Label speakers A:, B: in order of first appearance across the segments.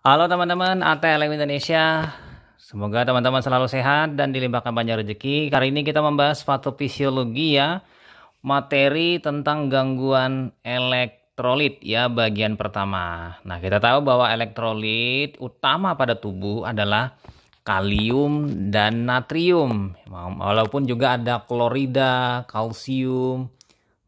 A: Halo teman-teman ATLM Indonesia, semoga teman-teman selalu sehat dan dilimpahkan banyak rezeki. Kali ini kita membahas patofisiologi ya, materi tentang gangguan elektrolit ya, bagian pertama. Nah, kita tahu bahwa elektrolit utama pada tubuh adalah kalium dan natrium. Walaupun juga ada klorida, kalsium,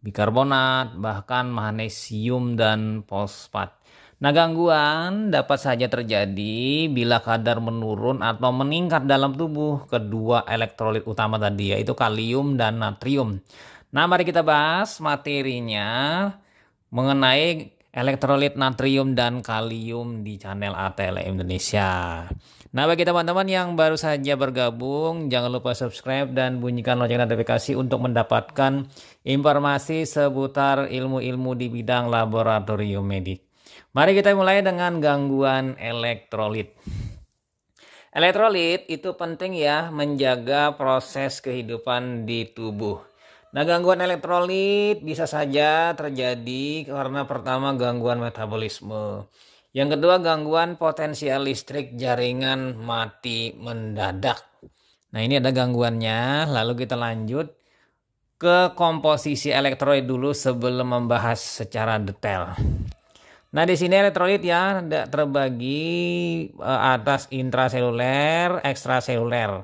A: bikarbonat, bahkan magnesium dan fosfat. Nah, gangguan dapat saja terjadi bila kadar menurun atau meningkat dalam tubuh kedua elektrolit utama tadi, yaitu kalium dan natrium. Nah, mari kita bahas materinya mengenai elektrolit natrium dan kalium di channel ATLM Indonesia. Nah, bagi teman-teman yang baru saja bergabung, jangan lupa subscribe dan bunyikan lonceng notifikasi untuk mendapatkan informasi seputar ilmu-ilmu di bidang laboratorium medik. Mari kita mulai dengan gangguan elektrolit. Elektrolit itu penting ya, menjaga proses kehidupan di tubuh. Nah, gangguan elektrolit bisa saja terjadi karena pertama gangguan metabolisme. Yang kedua gangguan potensial listrik jaringan mati mendadak. Nah, ini ada gangguannya. Lalu kita lanjut ke komposisi elektrolit dulu sebelum membahas secara detail. Nah, di sini elektrolit ya terbagi atas intraseluler, ekstraseluler.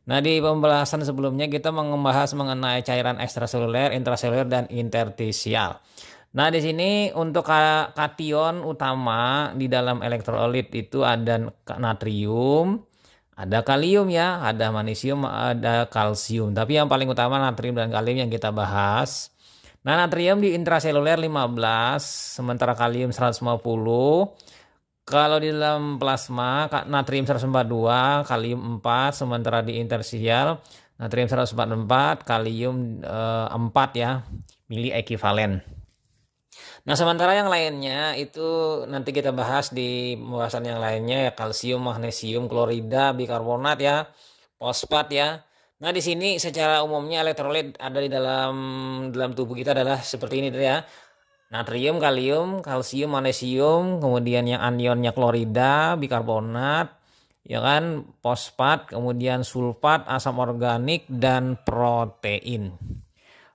A: Nah, di pembahasan sebelumnya kita membahas mengenai cairan ekstraseluler, intraseluler dan interstisial. Nah, di sini untuk kation utama di dalam elektrolit itu ada natrium, ada kalium ya, ada magnesium, ada kalsium. Tapi yang paling utama natrium dan kalium yang kita bahas. Nah, natrium di intraseluler 15, sementara kalium 150. Kalau di dalam plasma, natrium 142, kalium 4, sementara di interstisial, natrium 144, kalium 4 ya, mili ekivalen. Nah, sementara yang lainnya itu nanti kita bahas di pembahasan yang lainnya ya, kalsium, magnesium, klorida, bikarbonat ya, fosfat ya. Nah, di sini secara umumnya elektrolit ada di dalam tubuh kita adalah seperti ini ya. Natrium, kalium, kalsium, magnesium, kemudian yang anionnya klorida, bikarbonat, ya kan, fosfat, kemudian sulfat, asam organik dan protein.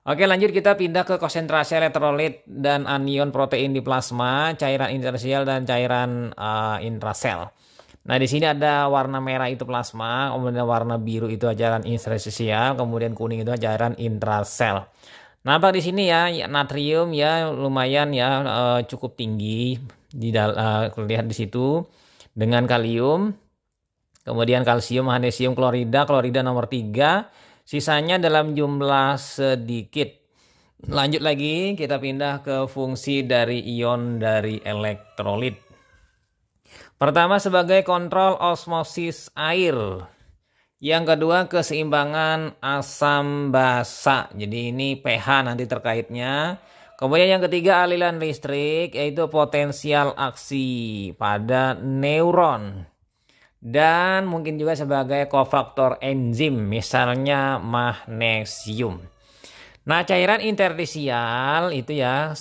A: Oke, lanjut kita pindah ke konsentrasi elektrolit dan anion protein di plasma, cairan interstisial dan cairan intrasel. Nah, di sini ada warna merah itu plasma, kemudian warna biru itu cairan interstisial, kemudian kuning itu cairan intrasel. Nampak di sini ya, natrium ya lumayan ya cukup tinggi lihat di situ dengan kalium, kemudian kalsium, magnesium, klorida nomor 3, sisanya dalam jumlah sedikit. Lanjut lagi kita pindah ke fungsi dari ion dari elektrolit. Pertama sebagai kontrol osmosis air. Yang kedua keseimbangan asam basa. Jadi ini pH nanti terkaitnya. Kemudian yang ketiga aliran listrik yaitu potensial aksi pada neuron. Dan mungkin juga sebagai kofaktor enzim misalnya magnesium. Nah, cairan interstisial itu ya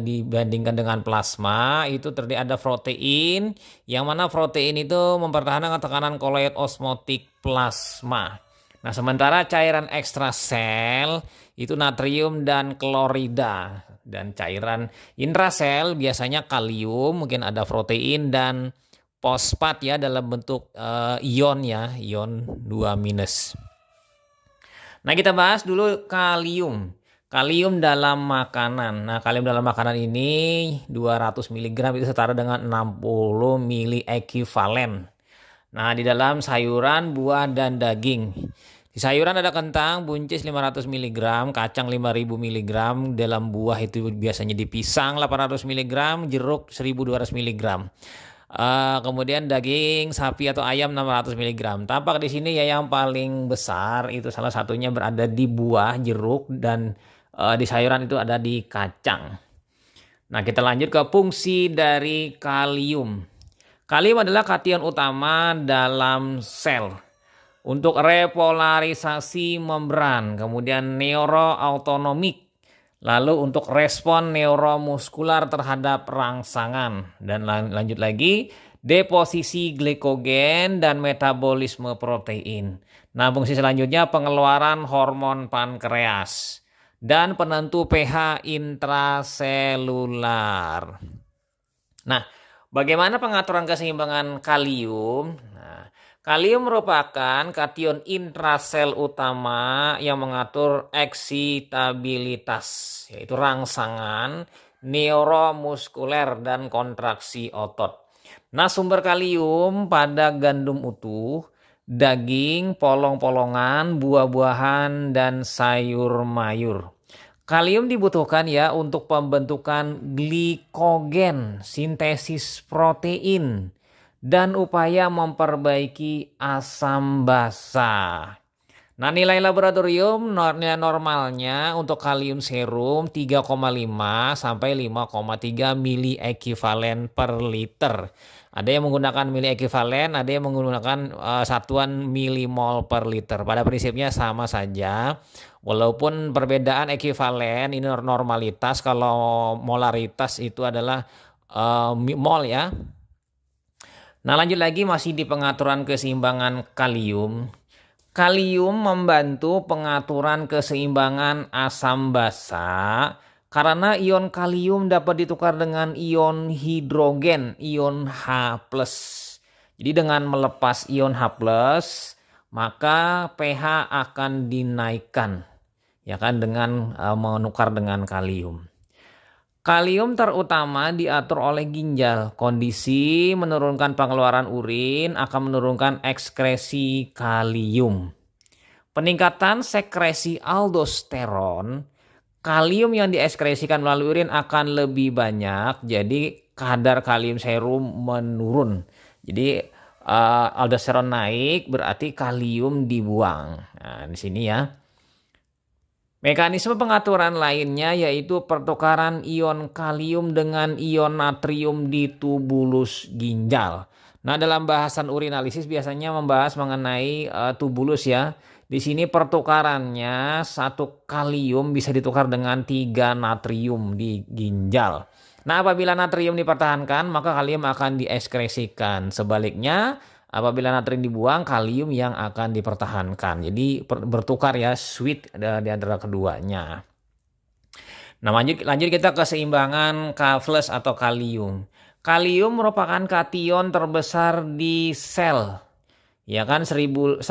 A: dibandingkan dengan plasma itu terdiri ada protein, yang mana protein itu mempertahankan tekanan koloid osmotik plasma. Nah, sementara cairan ekstrasel itu natrium dan klorida, dan cairan intrasel biasanya kalium, mungkin ada protein dan fosfat ya dalam bentuk ion ya, ion 2-. Nah, kita bahas dulu kalium. Kalium dalam makanan. Nah, kalium dalam makanan ini 200 mg itu setara dengan 60 mili ekivalen. Nah, di dalam sayuran, buah, dan daging. Di sayuran ada kentang, buncis 500 mg, kacang 5000 mg, dalam buah itu biasanya di pisang 800 mg, jeruk 1200 mg. Kemudian daging sapi atau ayam 600 mg. Tampak di sini ya yang paling besar itu salah satunya berada di buah, jeruk, dan di sayuran itu ada di kacang. Nah, kita lanjut ke fungsi dari kalium. Kalium adalah kation utama dalam sel untuk repolarisasi membran, kemudian neuroautonomik, Lalu untuk respon neuromuskular terhadap rangsangan. Dan lanjut lagi, deposisi glikogen dan metabolisme protein. Nah, fungsi selanjutnya pengeluaran hormon pankreas dan penentu pH intraselular. Nah, bagaimana pengaturan keseimbangan kalium? Nah, kalium merupakan kation intrasel utama yang mengatur eksitabilitas, yaitu rangsangan, neuromuskuler, dan kontraksi otot. Nah, sumber kalium pada gandum utuh, daging, polong-polongan, buah-buahan, dan sayur mayur. Kalium dibutuhkan ya untuk pembentukan glikogen, sintesis protein, dan upaya memperbaiki asam basa. Nah, nilai laboratorium nilai normalnya untuk kalium serum 3,5 sampai 5,3 mili ekivalen per liter. Ada yang menggunakan mili ekivalen, ada yang menggunakan satuan milimol per liter. Pada prinsipnya sama saja. Walaupun perbedaan ekivalen ini normalitas, kalau molaritas itu adalah mol ya. Nah, lanjut lagi masih di pengaturan keseimbangan kalium. Kalium membantu pengaturan keseimbangan asam basa karena ion kalium dapat ditukar dengan ion hidrogen, ion H+. Jadi dengan melepas ion H+, maka pH akan dinaikkan ya kan dengan menukar dengan kalium. Kalium terutama diatur oleh ginjal. Kondisi menurunkan pengeluaran urin akan menurunkan ekskresi kalium. Peningkatan sekresi aldosteron, kalium yang dieskresikan melalui urin akan lebih banyak. Jadi kadar kalium serum menurun. Jadi aldosteron naik berarti kalium dibuang. Nah, di sini ya. Mekanisme pengaturan lainnya yaitu pertukaran ion kalium dengan ion natrium di tubulus ginjal. Nah, dalam bahasan urinalisis biasanya membahas mengenai tubulus ya. Di sini pertukarannya 1 kalium bisa ditukar dengan 3 natrium di ginjal. Nah, apabila natrium dipertahankan, maka kalium akan dieskresikan. Sebaliknya, apabila natrium dibuang, kalium yang akan dipertahankan. Jadi bertukar ya, switch di antara keduanya. Nah, lanjut kita keseimbangan K+ atau kalium. Kalium merupakan kation terbesar di sel. Ya kan 150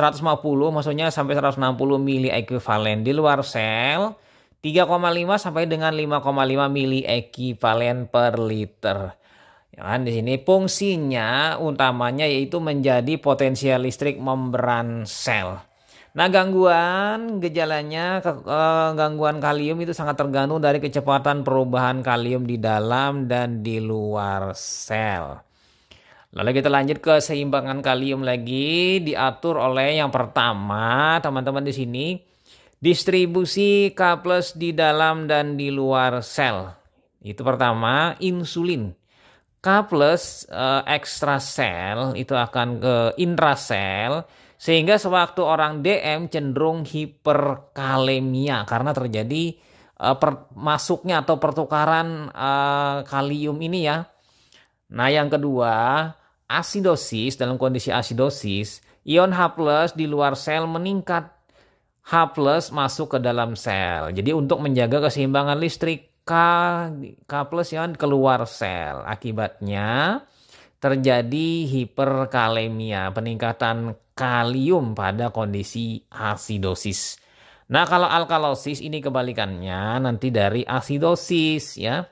A: maksudnya sampai 160 mili ekivalen. Di luar sel 3,5 sampai dengan 5,5 mili ekivalen per liter. Ya kan di sini fungsinya utamanya yaitu menjadi potensial listrik membran sel. Nah, gejalanya gangguan kalium itu sangat tergantung dari kecepatan perubahan kalium di dalam dan di luar sel. Lalu kita lanjut ke keseimbangan kalium lagi, diatur oleh yang pertama, teman-teman di sini, distribusi K+ di dalam dan di luar sel. Itu pertama, insulin. K+ ekstrasel itu akan ke intrasel, sehingga sewaktu orang DM cenderung hiperkalemia karena terjadi masuknya atau pertukaran kalium ini ya. Nah, yang kedua, asidosis. Dalam kondisi asidosis, ion H+ di luar sel meningkat, H+ masuk ke dalam sel. Jadi untuk menjaga keseimbangan listrik, K+ yang keluar sel. Akibatnya terjadi hiperkalemia, peningkatan kalium pada kondisi asidosis. Nah, kalau alkalosis ini kebalikannya nanti dari asidosis ya.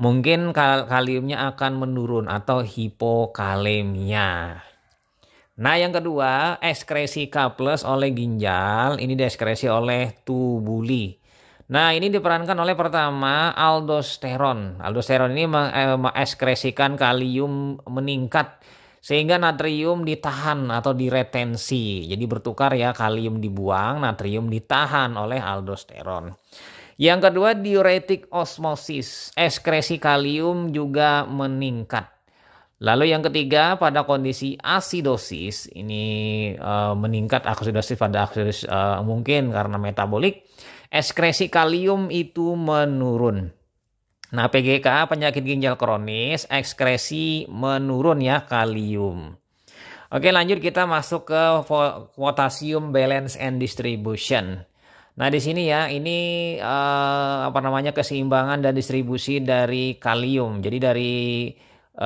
A: Mungkin kaliumnya akan menurun atau hipokalemia. Nah, yang kedua, ekskresi K+ oleh ginjal, ini dieskresi oleh tubuli. Nah, ini diperankan oleh pertama aldosteron. Aldosteron ini mengekskresikan kalium meningkat sehingga natrium ditahan atau diretensi. Jadi bertukar ya, kalium dibuang, natrium ditahan oleh aldosteron. Yang kedua, diuretik osmosis. Ekskresi kalium juga meningkat. Lalu yang ketiga, pada kondisi asidosis, ini meningkat asidosis pada asidosis mungkin karena metabolik. Ekskresi kalium itu menurun. Nah, PGK, penyakit ginjal kronis, ekskresi menurun ya kalium. Oke, lanjut kita masuk ke potassium balance and distribution. Nah, di sini ya, ini keseimbangan dan distribusi dari kalium. Jadi dari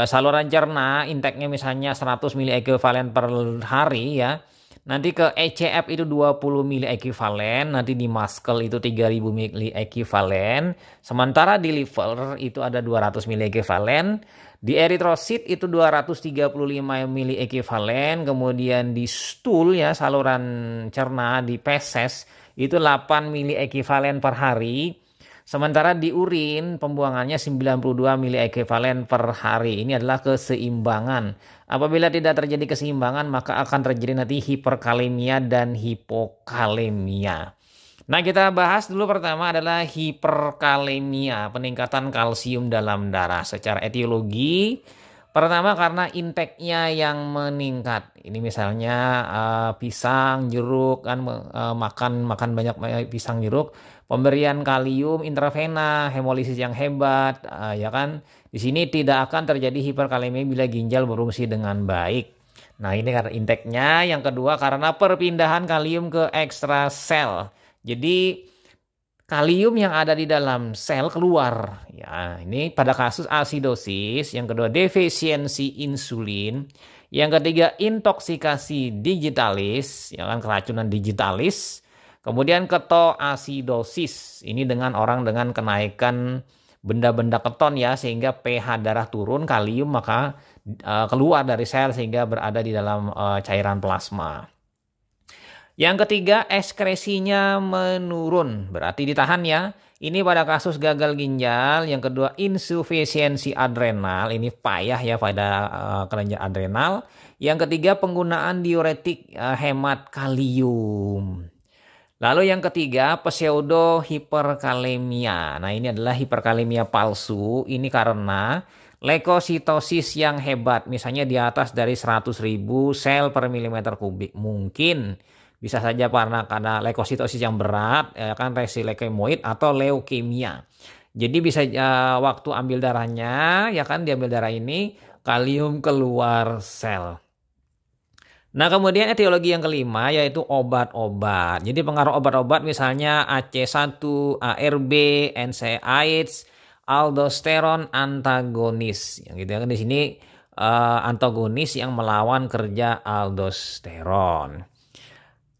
A: saluran cerna, intake-nya misalnya 100 mili ekuivalen per hari ya. Nanti ke ECF itu 20 mili ekuivalen, nanti di muscle itu 3000 mili ekuivalen. Sementara di liver itu ada 200 mili ekuivalen. Di eritrosit itu 235 mili ekuivalen, kemudian di stool ya saluran cerna di feses itu 8 mili ekuivalen per hari. Sementara di urin pembuangannya 92 mili ekuivalen per hari. Ini adalah keseimbangan. Apabila tidak terjadi keseimbangan maka akan terjadi nanti hiperkalemia dan hipokalemia. Nah, kita bahas dulu pertama adalah hiperkalemia, peningkatan kalsium dalam darah. Secara etiologi, pertama karena intake-nya yang meningkat. Ini misalnya pisang, jeruk kan makan banyak pisang, jeruk, pemberian kalium intravena, hemolisis yang hebat, ya kan. Di sini tidak akan terjadi hiperkalemia bila ginjal berfungsi dengan baik. Nah, ini karena intake-nya. Yang kedua karena perpindahan kalium ke ekstrasel. Jadi kalium yang ada di dalam sel keluar. Ya, ini pada kasus asidosis. Yang kedua defisiensi insulin. Yang ketiga intoksikasi digitalis, ya kan, keracunan digitalis. Kemudian ketoasidosis. Ini dengan orang dengan kenaikan benda-benda keton ya, sehingga pH darah turun, kalium maka keluar dari sel sehingga berada di dalam cairan plasma. Yang ketiga, ekskresinya menurun, berarti ditahan ya. Ini pada kasus gagal ginjal. Yang kedua, insufisiensi adrenal, ini payah ya pada kelenjar adrenal. Yang ketiga, penggunaan diuretik hemat kalium. Lalu yang ketiga, pseudo hiperkalemia. Nah, ini adalah hiperkalemia palsu. Ini karena leukositosis yang hebat, misalnya di atas dari 100.000 sel per milimeter kubik. Mungkin bisa saja karena leukositosis yang berat, ya kan, resi leukemoid atau leukemia. Jadi bisa waktu ambil darahnya, ya kan, diambil darah ini, kalium keluar sel. Nah, kemudian etiologi yang kelima yaitu obat-obat. Jadi pengaruh obat-obat misalnya AC1, ARB, NSAIDs, aldosteron antagonis. Yang gitu kan di sini antagonis yang melawan kerja aldosteron.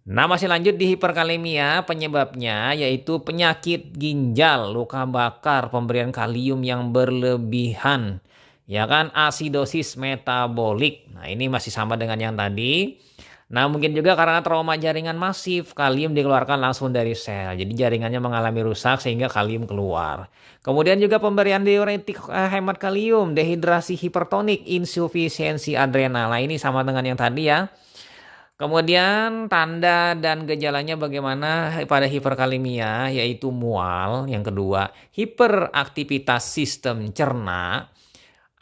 A: Nah, masih lanjut di hiperkalemia, penyebabnya yaitu penyakit ginjal, luka bakar, pemberian kalium yang berlebihan, ya kan, asidosis metabolik. Nah, ini masih sama dengan yang tadi. Nah, mungkin juga karena trauma jaringan masif, kalium dikeluarkan langsung dari sel. Jadi jaringannya mengalami rusak sehingga kalium keluar. Kemudian juga pemberian diuretik hemat kalium, dehidrasi hipertonik, insufisiensi adrenal. Nah, ini sama dengan yang tadi ya. Kemudian tanda dan gejalanya bagaimana pada hiperkalemia, yaitu mual. Yang kedua, hiperaktivitas sistem cerna,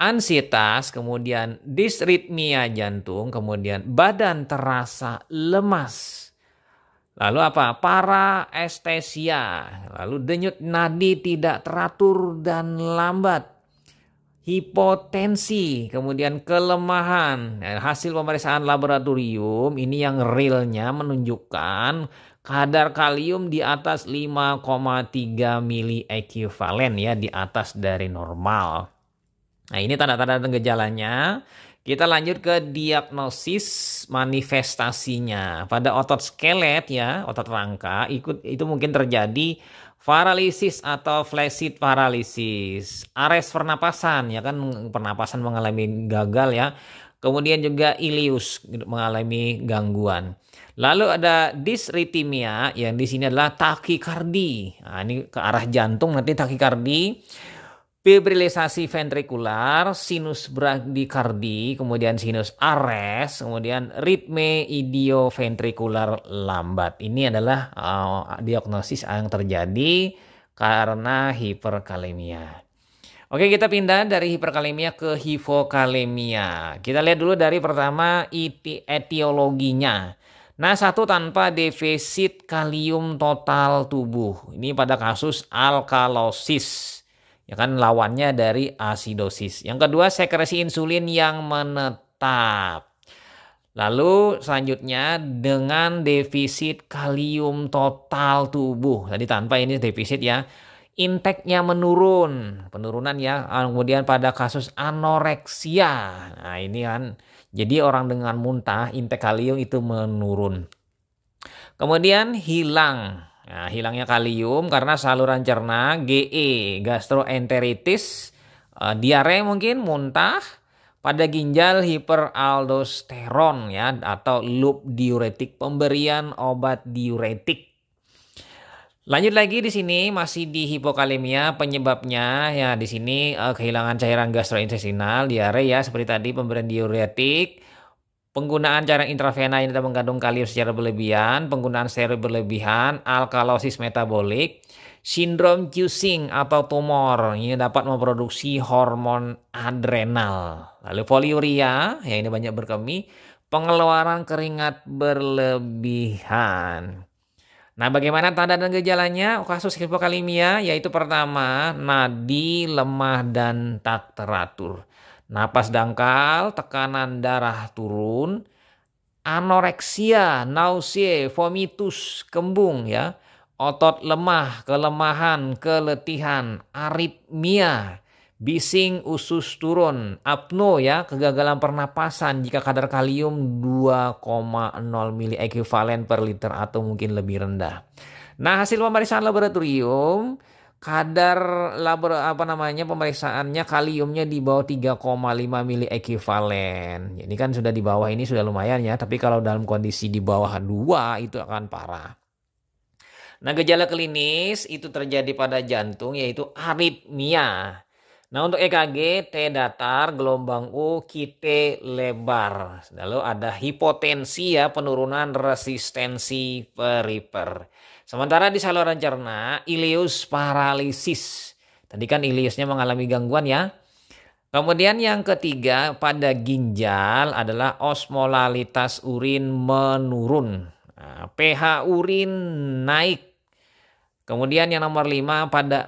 A: ansietas, kemudian disritmia jantung, kemudian badan terasa lemas. Lalu apa? Paraestesia, lalu denyut nadi tidak teratur dan lambat. Hipotensi, kemudian kelemahan. Hasil pemeriksaan laboratorium ini yang realnya menunjukkan kadar kalium di atas 5,3 mili ekuivalen ya, di atas dari normal. Nah, ini tanda-tanda dan gejalanya. Kita lanjut ke diagnosis manifestasinya. Pada otot skelet ya, otot rangka, itu mungkin terjadi paralisis atau flaccid paralisis, ares pernapasan, ya kan, pernapasan mengalami gagal ya. Kemudian juga ileus mengalami gangguan. Lalu ada disritmia yang di sini adalah takikardi. Nah, ini ke arah jantung nanti takikardi. Fibrilisasi ventrikular, sinus bradikardi, kemudian sinus ares, kemudian ritme idioventrikular lambat. Ini adalah diagnosis yang terjadi karena hiperkalemia. Oke, kita pindah dari hiperkalemia ke hipokalemia. Kita lihat dulu dari pertama etiologinya. Nah, satu tanpa defisit kalium total tubuh. Ini pada kasus alkalosis. Ya kan lawannya dari asidosis. Yang kedua, sekresi insulin yang menetap. Lalu selanjutnya dengan defisit kalium total tubuh. Tadi tanpa ini defisit ya. Intake-nya menurun. Penurunan ya. Kemudian pada kasus anoreksia. Nah ini kan. Jadi orang dengan muntah intake kalium itu menurun. Kemudian hilang. Nah, hilangnya kalium karena saluran cerna, GE, gastroenteritis, diare mungkin, muntah, pada ginjal hiperaldosteron ya atau loop diuretik, pemberian obat diuretik. Lanjut lagi di sini masih di hipokalemia, penyebabnya ya di sini kehilangan cairan gastrointestinal, diare ya seperti tadi, pemberian diuretik, penggunaan cairan intravena yang tidak mengandung kalium secara berlebihan, penggunaan steroid berlebihan, alkalosis metabolik, sindrom Cushing atau tumor ini dapat memproduksi hormon adrenal. Lalu poliuria, ya ini banyak berkemih, pengeluaran keringat berlebihan. Nah, bagaimana tanda dan gejalanya kasus hipokalemia? Yaitu pertama, nadi lemah dan tak teratur. Napas dangkal, tekanan darah turun, anoreksia, nausea, vomitus, kembung ya, otot lemah, kelemahan, keletihan, aritmia, bising usus turun, apno ya, kegagalan pernapasan jika kadar kalium 2,0 mili ekuivalen per liter atau mungkin lebih rendah. Nah, hasil pemeriksaan laboratorium kadar pemeriksaannya kaliumnya di bawah 3,5 mili ekuivalen. Ini kan sudah di bawah ini sudah lumayan ya, tapi kalau dalam kondisi di bawah 2 itu akan parah. Nah, gejala klinis itu terjadi pada jantung yaitu aritmia. Nah, untuk EKG T datar, gelombang U, kite lebar. Lalu ada hipotensi ya, penurunan resistensi perifer. Sementara di saluran cerna, ileus paralisis. Tadi kan ileusnya mengalami gangguan ya. Kemudian yang ketiga pada ginjal adalah osmolalitas urin menurun. Nah, pH urin naik. Kemudian yang nomor 5 pada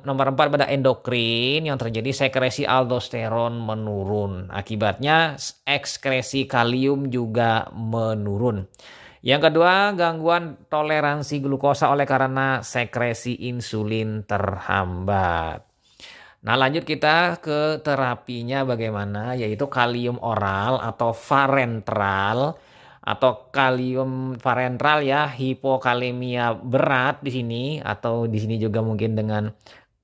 A: nomor 4 pada endokrin yang terjadi sekresi aldosteron menurun. Akibatnya ekskresi kalium juga menurun. Yang kedua, gangguan toleransi glukosa oleh karena sekresi insulin terhambat. Nah, lanjut kita ke terapinya bagaimana, yaitu kalium oral atau parenteral atau kalium parenteral ya, hipokalemia berat di sini atau di sini juga mungkin dengan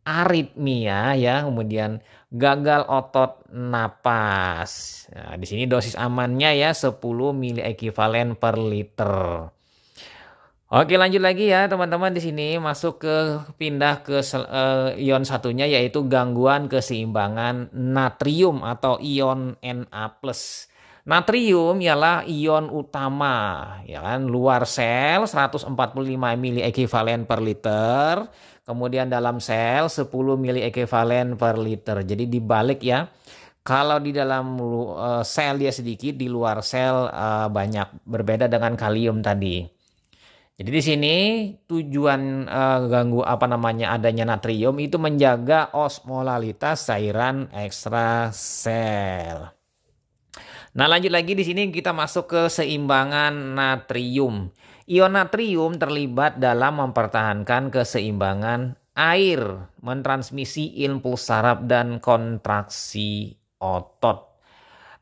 A: aritmia ya, kemudian gagal otot napas. Nah, di sini dosis amannya ya 10 mili ekuivalen per liter. Oke, lanjut lagi ya teman-teman, di sini masuk ke pindah ke ion satunya yaitu gangguan keseimbangan natrium atau ion Na+. Natrium ialah ion utama ya kan, luar sel 145 mili ekuivalen per liter, kemudian dalam sel 10 mili ekuivalen per liter. Jadi dibalik ya. Kalau di dalam sel dia sedikit, di luar sel banyak, berbeda dengan kalium tadi. Jadi di sini tujuan adanya natrium itu menjaga osmolalitas cairan ekstrasel. Nah, lanjut lagi di sini kita masuk ke seimbangan natrium. Ion natrium terlibat dalam mempertahankan keseimbangan air, mentransmisi impuls saraf dan kontraksi otot.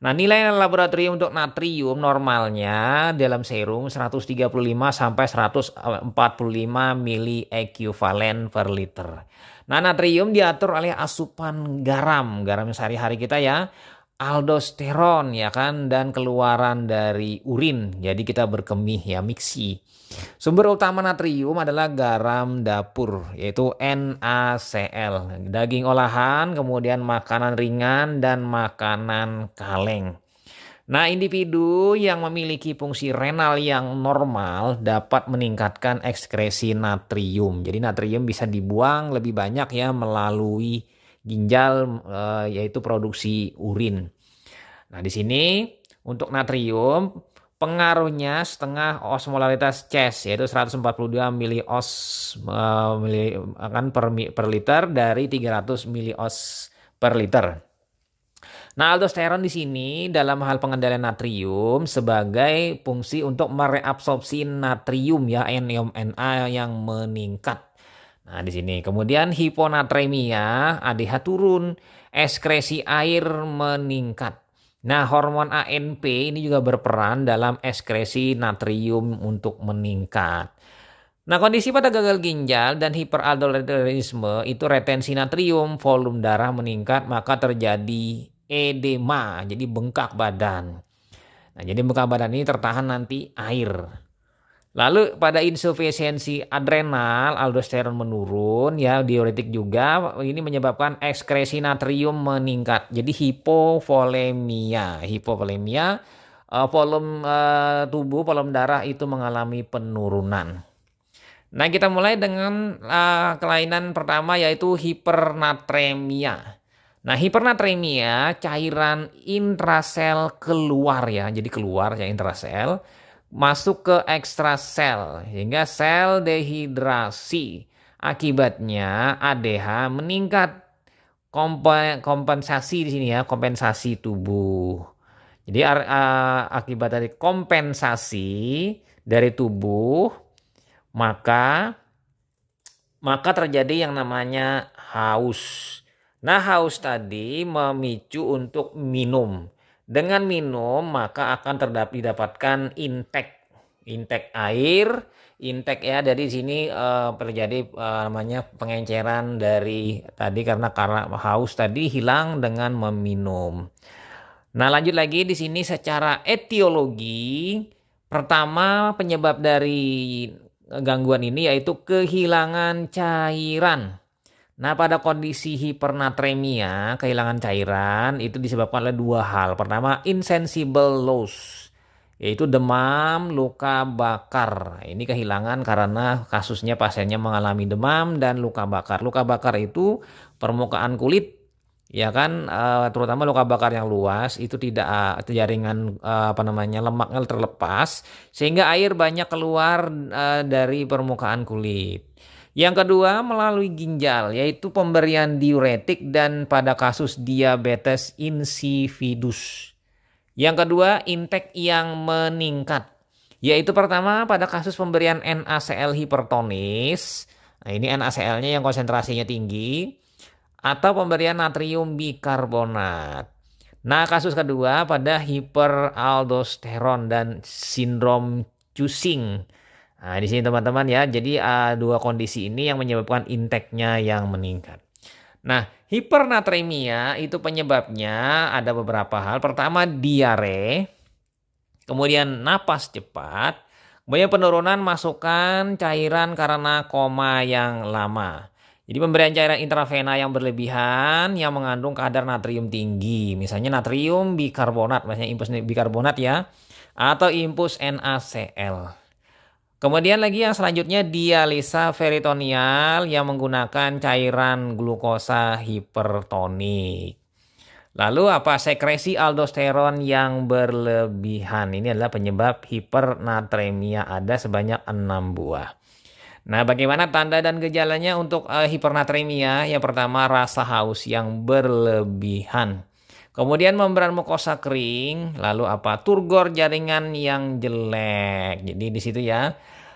A: Nah, nilai laboratorium untuk natrium normalnya dalam serum 135 sampai 145 mili ekuivalen per liter. Nah, natrium diatur oleh asupan garam sehari-hari kita ya, aldosteron ya kan, dan keluaran dari urin. Jadi kita berkemih ya, miksi. Sumber utama natrium adalah garam dapur yaitu NaCl, daging olahan, kemudian makanan ringan dan makanan kaleng. Nah, individu yang memiliki fungsi renal yang normal dapat meningkatkan ekskresi natrium. Jadi natrium bisa dibuang lebih banyak ya melalui ginjal yaitu produksi urin. Nah, di sini untuk natrium Pengaruhnya setengah osmolaritas Cs, yaitu 142 milios per liter dari 300 milios per liter. Nah, aldosteron di sini dalam hal pengendalian natrium sebagai fungsi untuk mereabsorpsi natrium ya, NiOM-Na yang meningkat. Nah, di sini kemudian hiponatremia, ADH turun, ekskresi air meningkat. Nah, hormon ANP ini juga berperan dalam ekskresi natrium untuk meningkat. Nah, kondisi pada gagal ginjal dan hiperaldosteronisme itu retensi natrium, volume darah meningkat, maka terjadi edema, jadi bengkak badan. Nah, jadi bengkak badan ini tertahan nanti air. Lalu pada insufisiensi adrenal, aldosteron menurun, ya diuretik juga, ini menyebabkan ekskresi natrium meningkat. Jadi hipovolemia, volume tubuh, volume darah itu mengalami penurunan. Nah, kita mulai dengan kelainan pertama yaitu hipernatremia. Nah, hipernatremia cairan intrasel keluar ya. Jadi keluar ya intrasel, masuk ke ekstrasel hingga sel dehidrasi. Akibatnya ADH meningkat. Kompensasi di sini ya, kompensasi tubuh. Jadi akibat dari kompensasi dari tubuh maka terjadi yang namanya haus. Nah, haus tadi memicu untuk minum. Dengan minum maka akan didapatkan intake air, intake ya. Dari sini terjadi namanya pengenceran dari tadi karena haus tadi hilang dengan meminum. Nah, lanjut lagi di sini secara etiologi. Pertama, penyebab dari gangguan ini yaitu kehilangan cairan. Nah, pada kondisi hipernatremia, kehilangan cairan itu disebabkan oleh dua hal. Pertama, insensible loss, yaitu demam, luka bakar. Ini kehilangan karena kasusnya pasiennya mengalami demam dan luka bakar. Luka bakar itu permukaan kulit, ya kan, terutama luka bakar yang luas itu tidak jaringan lemaknya terlepas sehingga air banyak keluar dari permukaan kulit. Yang kedua melalui ginjal, yaitu pemberian diuretik dan pada kasus diabetes insipidus. Yang kedua intake yang meningkat, yaitu pertama pada kasus pemberian NaCl hipertonis. Nah, ini NaCl-nya yang konsentrasinya tinggi, atau pemberian natrium bikarbonat. Nah, kasus kedua pada hiperaldosteron dan sindrom Cushing. Nah, di sini teman-teman ya, jadi dua kondisi ini yang menyebabkan intake-nya yang meningkat. Nah, hipernatremia itu penyebabnya ada beberapa hal. Pertama, diare, kemudian napas cepat, kemudian penurunan masukan cairan karena koma yang lama. Jadi pemberian cairan intravena yang berlebihan yang mengandung kadar natrium tinggi, misalnya natrium bikarbonat, misalnya impus bikarbonat ya, atau impus NaCl. Kemudian lagi yang selanjutnya dialisa peritoneal yang menggunakan cairan glukosa hipertonik. Lalu apa? Sekresi aldosteron yang berlebihan. Ini adalah penyebab hipernatremia, ada sebanyak 6 buah. Nah, bagaimana tanda dan gejalanya untuk hipernatremia? Yang pertama, rasa haus yang berlebihan. Kemudian membran mukosa kering, lalu apa? Turgor jaringan yang jelek. Jadi di situ ya.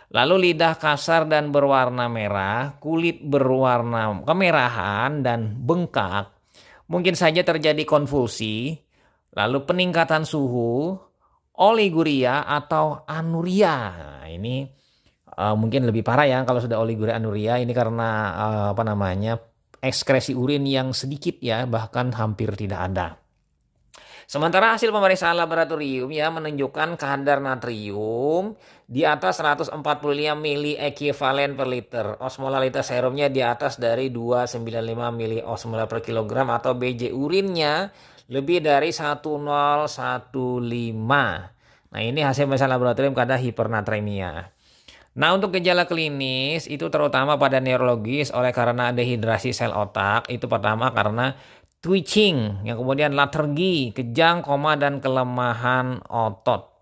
A: Lalu lidah kasar dan berwarna merah, kulit berwarna kemerahan dan bengkak. Mungkin saja terjadi konvulsi, lalu peningkatan suhu, oliguria atau anuria. Nah, ini mungkin lebih parah ya kalau sudah oliguria anuria, ini karena ekskresi urin yang sedikit ya, bahkan hampir tidak ada. Sementara hasil pemeriksaan laboratorium ya menunjukkan kadar natrium di atas 145 mili ekuivalen per liter. Osmolaritas serumnya di atas dari 295 mili osmolar per kilogram atau BJ urinnya lebih dari 1015. Nah, ini hasil pemeriksaan laboratorium kadar hipernatremia. Nah, untuk gejala klinis itu terutama pada neurologis oleh karena dehidrasi sel otak. Itu pertama karena twitching, yang kemudian latergi, kejang, koma, dan kelemahan otot.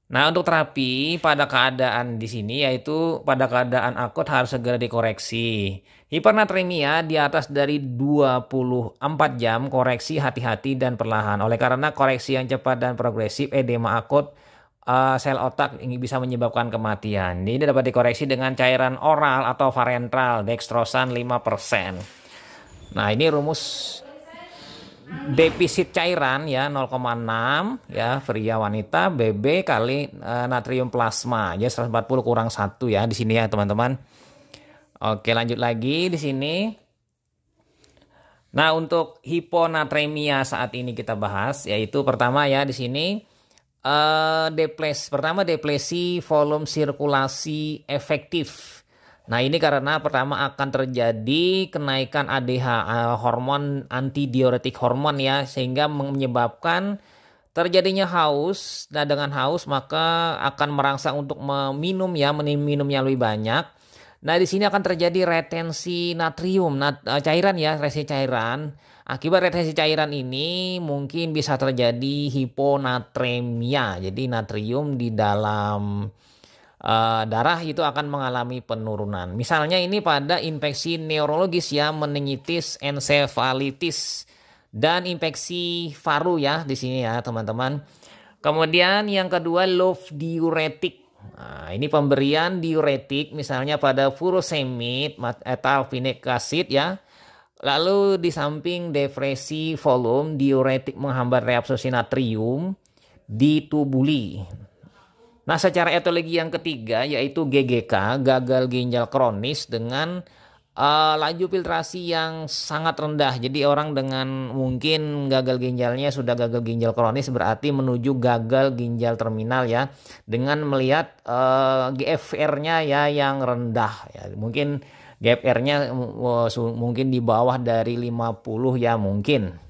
A: Nah, untuk terapi pada keadaan di sini yaitu pada keadaan akut harus segera dikoreksi. Hipernatremia di atas dari 24 jam, koreksi hati-hati dan perlahan. Oleh karena koreksi yang cepat dan progresif, edema akut sel otak ini bisa menyebabkan kematian. Ini dapat dikoreksi dengan cairan oral atau parenteral, dextrosan 5%. Nah, ini rumus defisit cairan ya 0,6 ya pria wanita BB kali natrium plasma ya 140 kurang 1 ya di sini ya teman-teman. Oke, lanjut lagi di sini. Nah, untuk hiponatremia saat ini kita bahas yaitu pertama ya di sini depresi volume sirkulasi efektif. Nah, ini karena pertama akan terjadi kenaikan ADH, hormon antidiuretik hormon ya, sehingga menyebabkan terjadinya haus. Nah, dengan haus maka akan merangsang untuk meminum ya, minumnya lebih banyak. Nah, di sini akan terjadi retensi natrium, cairan ya, retensi cairan. Akibat retensi cairan ini mungkin bisa terjadi hiponatremia. Jadi natrium di dalam darah itu akan mengalami penurunan. Misalnya ini pada infeksi neurologis ya, meningitis, ensefalitis, dan infeksi paru ya di sini ya teman-teman. Kemudian yang kedua low diuretik. Nah, ini pemberian diuretik misalnya pada furosemid, ethyl acid ya. Lalu di samping depresi volume, diuretik menghambat reabsorpsi natrium di tubuli. Nah, secara etiologi yang ketiga yaitu GGK, gagal ginjal kronis dengan laju filtrasi yang sangat rendah. Jadi orang dengan mungkin gagal ginjalnya sudah gagal ginjal kronis berarti menuju gagal ginjal terminal ya. Dengan melihat GFR-nya ya yang rendah ya. Mungkin GFR-nya mungkin di bawah dari 50 ya mungkin.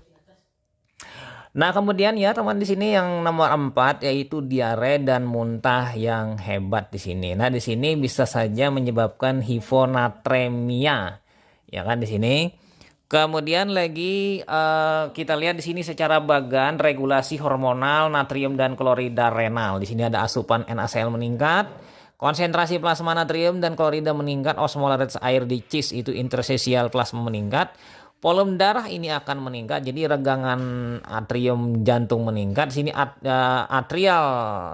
A: Nah, kemudian ya teman di sini yang nomor 4 yaitu diare dan muntah yang hebat di sini. Nah, di sini bisa saja menyebabkan hiponatremia. Ya kan di sini. Kemudian lagi kita lihat di sini secara bagan regulasi hormonal natrium dan klorida renal. Di sini ada asupan NaCl meningkat, konsentrasi plasma natrium dan klorida meningkat, osmolaritas air di cis itu interstisial plasma meningkat. Volume darah ini akan meningkat, jadi regangan atrium jantung meningkat. Di sini atrial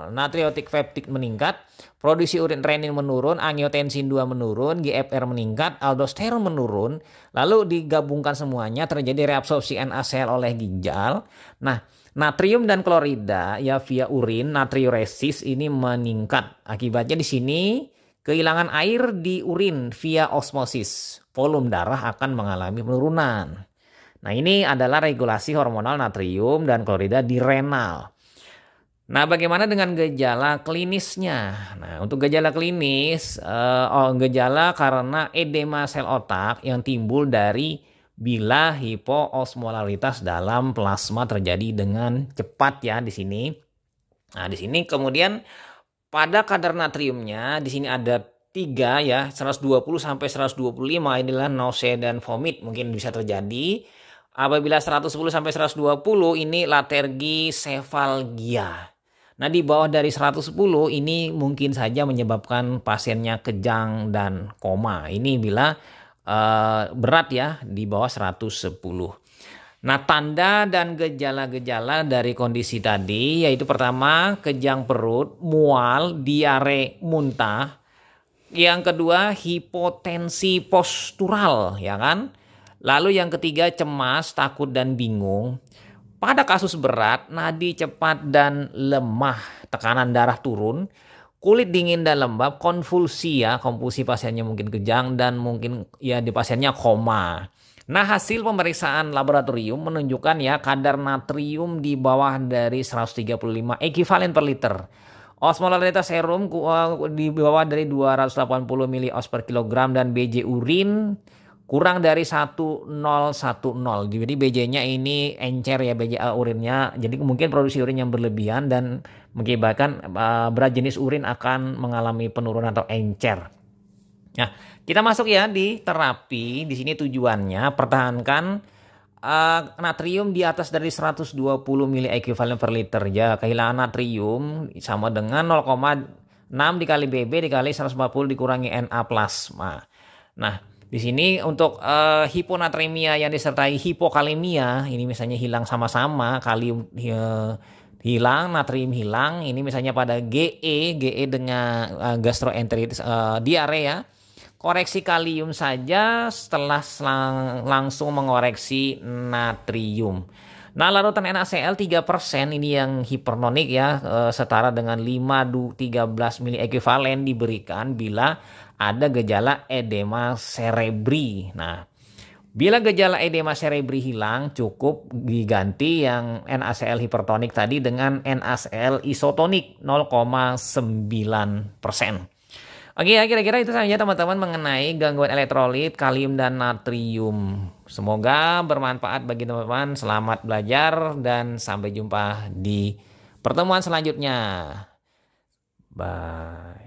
A: natriuretic peptide meningkat, produksi urin renin menurun, angiotensin 2 menurun, GFR meningkat, aldosteron menurun. Lalu digabungkan semuanya terjadi reabsorpsi NaCl oleh ginjal. Nah, natrium dan klorida ya via urin, natriuresis ini meningkat. Akibatnya di sini kehilangan air di urin via osmosis. Volume darah akan mengalami penurunan. Nah, ini adalah regulasi hormonal natrium dan klorida di renal. Nah, bagaimana dengan gejala klinisnya? Nah, untuk gejala klinis, gejala karena edema sel otak yang timbul dari bila hipoosmolaritas dalam plasma terjadi dengan cepat ya di sini. Nah, di sini kemudian pada kadar natriumnya di sini ada 3 ya, 120 sampai 125 inilah nausea dan vomit mungkin bisa terjadi. Apabila 110 sampai 120 ini latergi sefalgia. Nah, di bawah dari 110 ini mungkin saja menyebabkan pasiennya kejang dan koma. Ini bila berat ya di bawah 110. Nah, tanda dan gejala-gejala dari kondisi tadi yaitu pertama kejang perut, mual, diare, muntah. Yang kedua hipotensi postural ya kan. Lalu yang ketiga cemas, takut dan bingung. Pada kasus berat, nadi cepat dan lemah, tekanan darah turun, kulit dingin dan lembab, konvulsi ya, konvulsi pasiennya mungkin kejang dan mungkin ya di pasiennya koma. Nah, hasil pemeriksaan laboratorium menunjukkan ya kadar natrium di bawah dari 135 ekivalen per liter. Osmolaritas serum di bawah dari 280 ml per kilogram dan BJ urin kurang dari 1010. Jadi BJ-nya ini encer ya BJ urinnya. Jadi mungkin produksi urin yang berlebihan dan mengakibatkan berat jenis urin akan mengalami penurunan atau encer. Nah, kita masuk ya di terapi. Di sini tujuannya pertahankan natrium di atas dari 120 mili ekuivalen per liter. Ya, kehilangan natrium sama dengan 0,6 dikali BB dikali 140 dikurangi Na plasma. Nah, di sini untuk hiponatremia yang disertai hipokalemia, ini misalnya hilang sama-sama, kalium hilang, natrium hilang, ini misalnya pada GE dengan gastroenteritis, diarea. Koreksi kalium saja setelah langsung mengoreksi natrium. Nah, larutan NaCl 3% ini yang hipertonik ya, setara dengan 5-13 mili ekuivalen diberikan bila ada gejala edema cerebri. Nah, bila gejala edema cerebri hilang, cukup diganti yang NaCl hipertonik tadi dengan NaCl isotonik 0,9%. Oke ya, kira-kira itu saja teman-teman mengenai gangguan elektrolit, kalium, dan natrium. Semoga bermanfaat bagi teman-teman. Selamat belajar dan sampai jumpa di pertemuan selanjutnya. Bye.